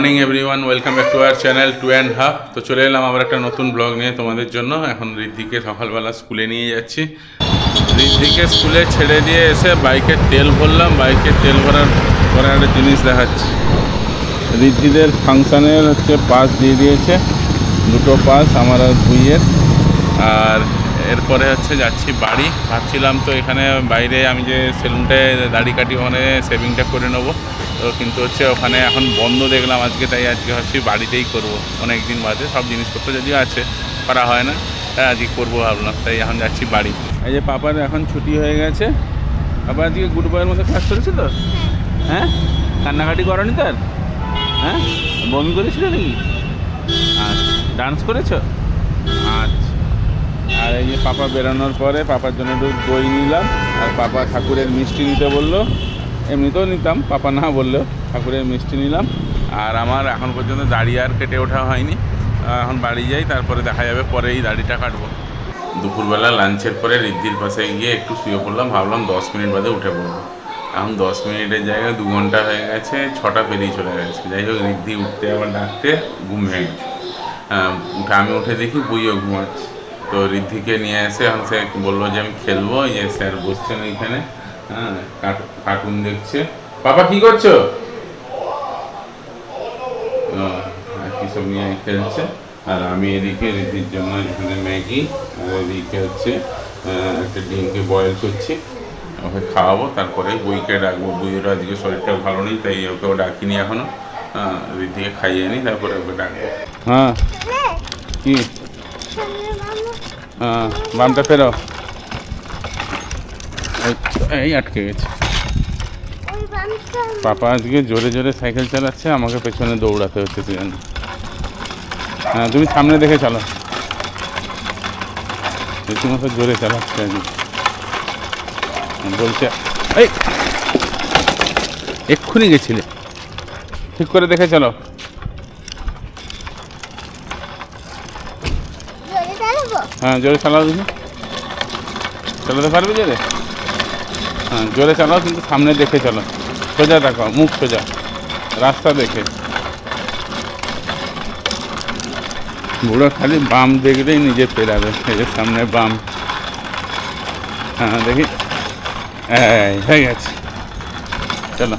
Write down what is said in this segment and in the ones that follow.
Morning everyone, welcome back to our channel 2.5। তো চলে এলাম আবার একটা নতুন ব্লগ নিয়ে তোমাদের জন্য। এখন ঋদ্ধিকে সকালবেলা স্কুলে নিয়ে যাচ্ছি। ঋদ্ধিকে স্কুলে ছেড়ে দিয়ে এসে বাইকের তেল ভরলাম। বাইকের তেল ভরার পরে একটা জিনিস দেখাচ্ছি। ঋদ্ধিদের ফাংশানের পাস দিয়ে দিয়েছে, দুটো পাস আমার আর বুইয়ের। আর এরপরে যাচ্ছি বাড়ি। ভাবছিলাম তো এখানে বাইরে আমি যে সেলুনটায় দাড়ি কাটি ওখানে শেভিংটা করে নেবো, তো কিন্তু ওখানে এখন বন্ধ দেখলাম আজকে, তাই আজকে ভাবছি বাড়িতেই করবো। অনেক দিন বাদে সব জিনিসপত্র যদিও আছে, করা হয় না, তাই আজকে করবো ভাবলাম, তাই এখন যাচ্ছি বাড়ি। এই যে পাপার এখন ছুটি হয়ে গেছে। পাপা আজকে গুড বয়ের মধ্যে ক্লাস চলছে তো? হ্যাঁ, কান্নাকাটি করনি তার? হ্যাঁ, বমি করেছিল নাকি? আচ্ছা, ডান্স করেছো? আচ্ছা। আর এই যে পাপা বেরোনোর পরে পাপার জন্য একটু দই নিলাম, আর পাপা ঠাকুরের মিষ্টি নিতে বললো। এমনিতেও নিতাম, পাপা না বললেও ঠাকুরের মিষ্টি নিলাম। আর আমার এখন পর্যন্ত দাড়ি আর কেটে ওঠা হয়নি। এখন বাড়ি যাই, তারপরে দেখা যাবে, পরে এই দাড়িটা কাটবো। দুপুরবেলা লাঞ্চের পরে ঋদ্ধির পাশে গিয়ে একটু শুয়ে পড়লাম, ভাবলাম 10 মিনিট বাদে উঠে পড়বো। এখন 10 মিনিটের জায়গায় 2 ঘন্টা হয়ে গেছে, 6টা পেরিয়ে চলে গেছে। যাই হোক, ঋদ্ধি উঠতে আবার ডাকতে ঘুম ভেঙে গেছে। আমি উঠে দেখি বুইও ঘুমাচ্ছে। তো ঋদ্ধিকে নিয়ে এসে এখন সে বললো যে আমি খেলবো। যে স্যার বসছেন এইখানে, হ্যাঁ, কার্টুন দেখছে। পাপা কি করছো? কি সব নিয়ে খেলছে। আর আমি এদিকে ঋদ্ধির জন্য এখানে ম্যাগি, আর এদিকে একটা ডিমকে বয়েল করছি, ওকে খাওয়াবো, তারপরে বইকে ডাকবো। বইয়ের আজকে শরীরটা ভালো নেই, তাই ওকেও ডাকিনি এখনো। ঋদ্ধিকে খাইয়ে নিই, তারপরে ওকে ডাকবো। হ্যাঁ, কি? হ্যাঁ, বামটা ফেরো। এই আটকে গেছে। পাপা আজকে জোরে জোরে সাইকেল চালাচ্ছে, আমাকে পেছনে দৌড়াতে হচ্ছে। হ্যাঁ, তুমি সামনে দেখে চালাও। রীতিমতো জোরে চালাচ্ছে আজকে। বলছে এই এক্ষুনি গেছিলে, ঠিক করে দেখে চালাও। হ্যাঁ, জোরে চালাও। তুমি চালাতে পারবে জোরে? হ্যাঁ, জোরে চালাও, কিন্তু সামনে দেখে চালাও। সোজা দেখো, মুখ সোজা, রাস্তা দেখে। বুড়ো খালি বাম দেখলেই নিজে পেরাবে। এই যে সামনে বাম। হ্যাঁ, দেখি, এই হয়ে গেছে। চলো,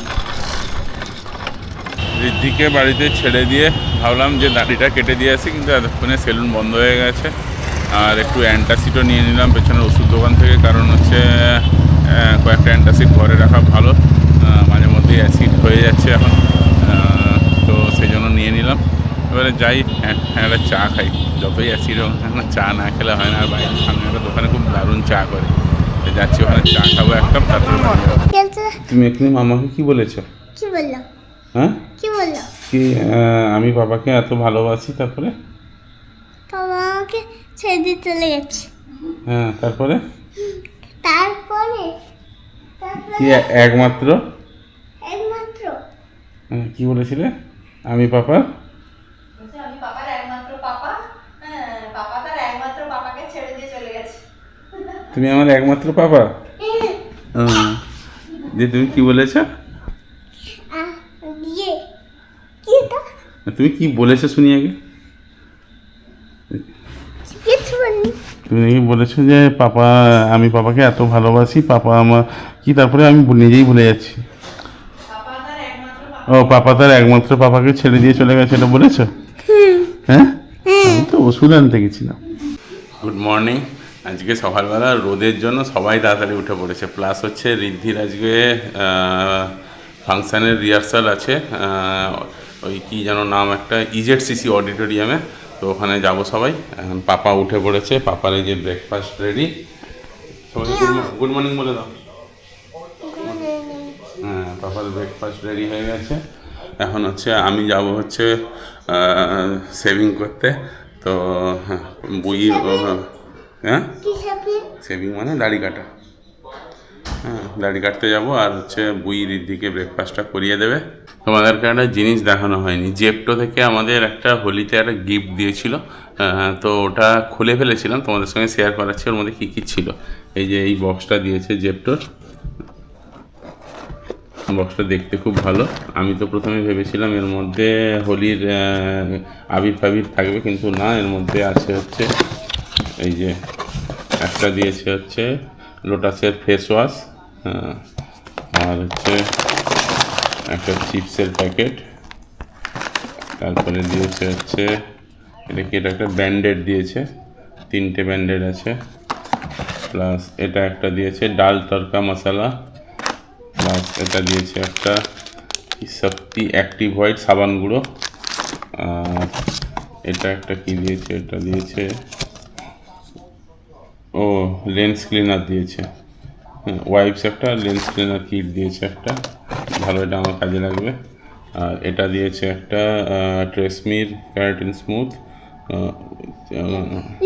ঋদ্ধিকে বাড়িতে ছেড়ে দিয়ে ভাবলাম যে দাড়িটা কেটে দিয়ে আসি, কিন্তু এতক্ষণে সেলুন বন্ধ হয়ে গেছে। আর একটু অ্যান্টাসিডও নিয়ে নিলাম পেছনের ওষুধ দোকান থেকে, কারণ কয়েকটা অ্যান্টাসিড ঘরে রাখা ভালো। মাঝে মধ্যেই অ্যাসিড হয়ে যাচ্ছে এখন, তো সেই জন্য নিয়ে নিলাম। এবারে যাই, একটা চা খাই। যতই অ্যাসিড হোক না, চা না খেলে হয় না। আর বাইরের সামনে একটা দোকানে খুব দারুণ চা করে, যাচ্ছি ওখানে চা খাবো এক কাপ, তারপরে। তুমি এখানে মামাকে কি বলেছো? কি বললো? হ্যাঁ, কি বললো? কি আমি বাবাকে এত ভালোবাসি, তারপরে বাবা আমাকে ছেড়ে দিয়ে চলে গেছে। হ্যাঁ, তারপরে তারপরে কি একমাত্র একমাত্র কি বলেছিলে? আমি পাপা, আমি পাপার একমাত্র পাপা। হ্যাঁ, পাপা তার একমাত্র পাপাকে ছেড়ে দিয়ে চলে গেছে। তুমি আমার একমাত্র পাপা। যে তুমি কি বলেছো? তুমি কি বলেছো শুনি আগে। তুমি নাকি বলেছো যে পাপা, আমি পাপাকে এত ভালোবাসি, পাপা আমার কি, তারপরে আমি নিজেই ভুলে যাচ্ছি। ও, পাপা তার একমাত্র পাপাকে ছেড়ে দিয়ে চলে গেছে, এটা বলেছো? হ্যাঁ, আমি তো ওষুধ আনতে গেছিলাম। Good morning. আজকে সকালবেলা রোদের জন্য সবাই তাড়াতাড়ি উঠে পড়েছে। প্লাস ঋদ্ধির আজকে ফাংশানের রিহার্সাল আছে, ওই কী যেন নাম, একটা ইজেডসিসি অডিটোরিয়ামে। তো ওখানে যাব সবাই। এখন পাপা উঠে পড়েছে, পাপার এই যে ব্রেকফাস্ট রেডি। সবাই গুড মর্নিং বলে দাও। হ্যাঁ, পাপার ব্রেকফাস্ট রেডি হয়ে গেছে। এখন আমি যাব শেভিং করতে। তো বুই, হ্যাঁ, শেভিং মানে দাড়ি কাটা। হ্যাঁ, দাড়ি কাটতে যাবো। আর বুই ঋদ্ধিকে ব্রেকফাস্টটা করিয়ে দেবে। তোমাদেরকে একটা জিনিস দেখানো হয়নি। জেপটো থেকে আমাদের একটা হোলিতে একটা গিফট দিয়েছিল, তো ওটা খুলে ফেলেছিলাম, তোমাদের সঙ্গে শেয়ার করাচ্ছি ওর মধ্যে কী কী ছিল। এই যে এই বক্সটা দিয়েছে জেপটোর, বক্সটা দেখতে খুব ভালো। আমি তো প্রথমে ভেবেছিলাম এর মধ্যে হোলির আবির ফাবির থাকবে, কিন্তু না, এর মধ্যে আছে হচ্ছে এই যে একটা দিয়েছে হচ্ছে লোটাসের ফেস ওয়াশ, আর হচ্ছে একটা চিপসের প্যাকেট, তারপরে দিয়েছে হচ্ছে এটা কি, এটা একটা ব্যান্ডেড দিয়েছে, 3টে ব্যান্ডেড আছে, প্লাস এটা একটা দিয়েছে ডাল তড়কা মশলা, প্লাস এটা দিয়েছে একটা শক্তি অ্যাক্টিভ হোয়াইট সাবান গুঁড়ো, আর এটা একটা কি দিয়েছে, এটা দিয়েছে ও লেন্স ক্লিনার দিয়েছে, ওয়াইপস একটা লেন্স ক্লিনার কিট দিয়েছে একটা, ভালো, এটা আমার কাজে লাগবে। আর এটা দিয়েছে একটা ট্রেসমির ক্যারাটিন স্মুথ,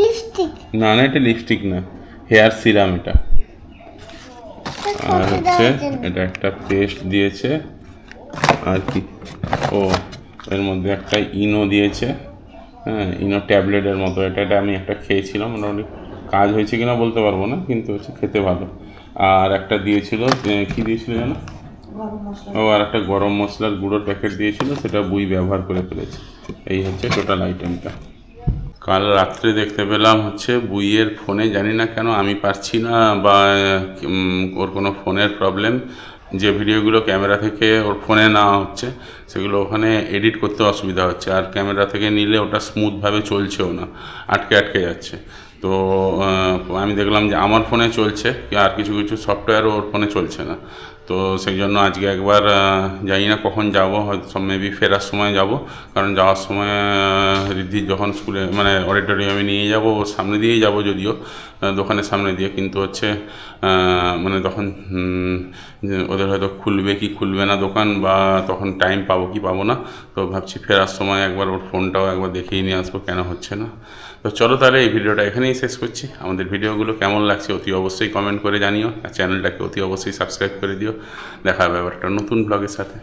লিপস্টিক না না এটা লিপস্টিক না, হেয়ার সিরাম এটা। আর হচ্ছে এটা একটা পেস্ট দিয়েছে, আর কি, ও এর মধ্যে একটা ইনো দিয়েছে, হ্যাঁ ইনো ট্যাবলেটের মতো, এটা আমি একটা খেয়েছিলাম, মোটামুটি কাজ হয়েছে কিনা বলতে পারবো না, কিন্তু হচ্ছে খেতে ভালো। আর একটা দিয়েছিল, কি দিয়েছিল যেন, ও আর একটা গরম মশলার গুঁড়োর প্যাকেট দিয়েছিল, সেটা বুই ব্যবহার করে ফেলেছে। এই হচ্ছে টোটাল আইটেমটা। কাল রাত্রে দেখতে পেলাম হচ্ছে বুইয়ের ফোনে, জানি না কেন আমি পারছি না, বা ওর কোনো ফোনের প্রবলেম, যে ভিডিওগুলো ক্যামেরা থেকে ওর ফোনে নেওয়া হচ্ছে সেগুলো ওখানে এডিট করতে অসুবিধা হচ্ছে, আর ক্যামেরা থেকে নিলে ওটা স্মুথভাবে চলছেও না, আটকে আটকে যাচ্ছে। তো আমি দেখলাম যে আমার ফোনে চলছে, আর কিছু কিছু সফটওয়্যারও ওর ফোনে চলছে না। তো সেই জন্য আজকে একবার জানি না কখন যাব, হয়তো সব মেবি ফেরার সময় যাব, কারণ যাওয়ার সময় রিদ্ধি যখন স্কুলে মানে অডিটোরিয়ামে নিয়ে যাব, ওর সামনে দিয়েই যাব, যদিও দোকানের সামনে দিয়ে, কিন্তু হচ্ছে মানে তখন ওদের হয়তো খুলবে কি খুলবে না দোকান, বা তখন টাইম পাবো কি পাবো না। তো ভাবছি ফেরার সময় একবার ওর ফোনটাও একবার দেখিয়ে নিয়ে আসবো কেন হচ্ছে না। তো চলো তাহলে এই ভিডিওটা এখানেই শেষ করছি। আমাদের ভিডিওগুলো কেমন লাগছে অতি অবশ্যই কমেন্ট করে জানিও, আর চ্যানেলটাকে অতি অবশ্যই সাবস্ক্রাইব করে দিও। দেখা হবে আবার একটা নতুন ব্লগের সাথে।